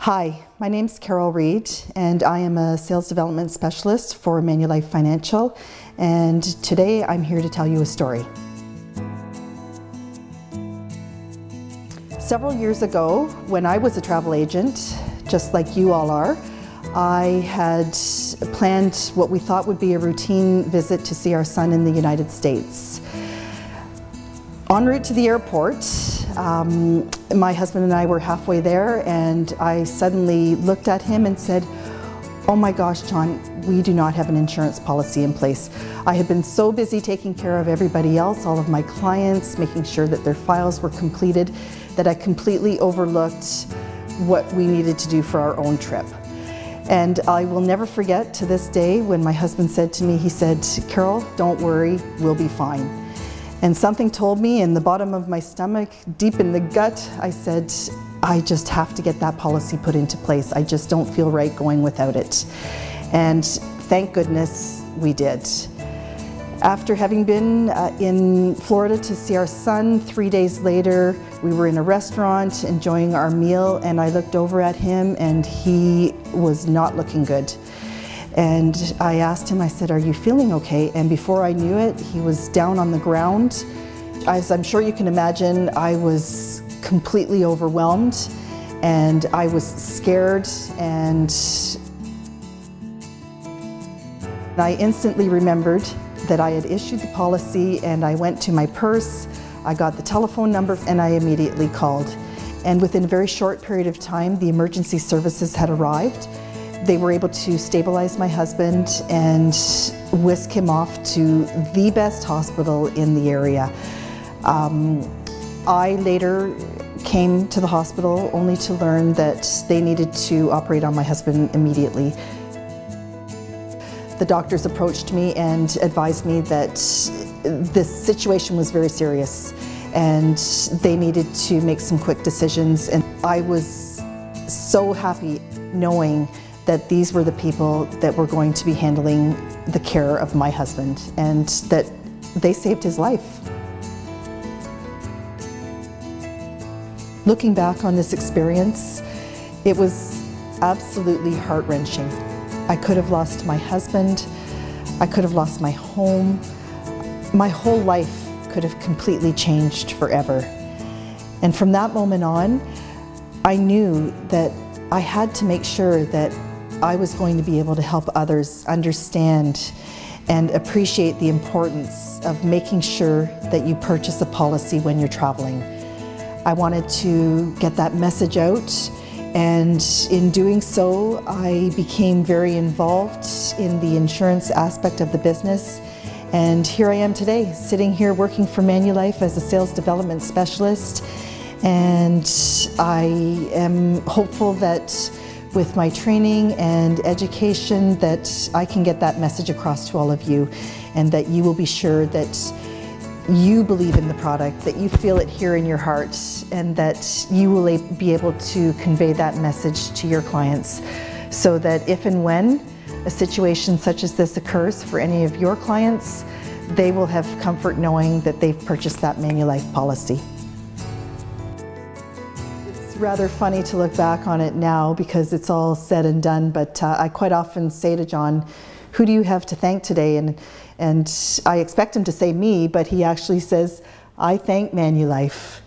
Hi, my name's Reid, and I am a sales development specialist for Manulife Financial, and today I'm here to tell you a story. Several years ago, when I was a travel agent, just like you all are, I had planned what we thought would be a routine visit to see our son in the United States. En route to the airport, my husband and I were halfway there, and I suddenly looked at him and said, "Oh my gosh, John, we do not have an insurance policy in place." I had been so busy taking care of everybody else, all of my clients, making sure that their files were completed, that I completely overlooked what we needed to do for our own trip. And I will never forget to this day when my husband said to me, he said, "Carol, don't worry, we'll be fine." And something told me in the bottom of my stomach, deep in the gut, I said, I just have to get that policy put into place. I just don't feel right going without it. And thank goodness we did. After having been in Florida to see our son, 3 days later, we were in a restaurant enjoying our meal, and I looked over at him and he was not looking good. And I asked him, I said, "Are you feeling okay?" And before I knew it, he was down on the ground. As I'm sure you can imagine, I was completely overwhelmed and I was scared, and I instantly remembered that I had issued the policy, and I went to my purse, I got the telephone number, and I immediately called. And within a very short period of time, the emergency services had arrived. They were able to stabilize my husband and whisk him off to the best hospital in the area. I later came to the hospital only to learn that they needed to operate on my husband immediately. The doctors approached me and advised me that this situation was very serious and they needed to make some quick decisions. And I was so happy knowing that these were the people that were going to be handling the care of my husband, and that they saved his life. Looking back on this experience, it was absolutely heart-wrenching. I could have lost my husband, I could have lost my home, my whole life could have completely changed forever. And from that moment on, I knew that I had to make sure that I was going to be able to help others understand and appreciate the importance of making sure that you purchase a policy when you're traveling. I wanted to get that message out, and in doing so, I became very involved in the insurance aspect of the business. And here I am today, sitting here working for Manulife as a sales development specialist. And I am hopeful that with my training and education that I can get that message across to all of you, and that you will be sure that you believe in the product, that you feel it here in your heart, and that you will be able to convey that message to your clients, so that if and when a situation such as this occurs for any of your clients, they will have comfort knowing that they've purchased that Manulife policy. Rather funny to look back on it now because it's all said and done, but I quite often say to John, "Who do you have to thank today?" And I expect him to say me, but he actually says, "I thank Manulife."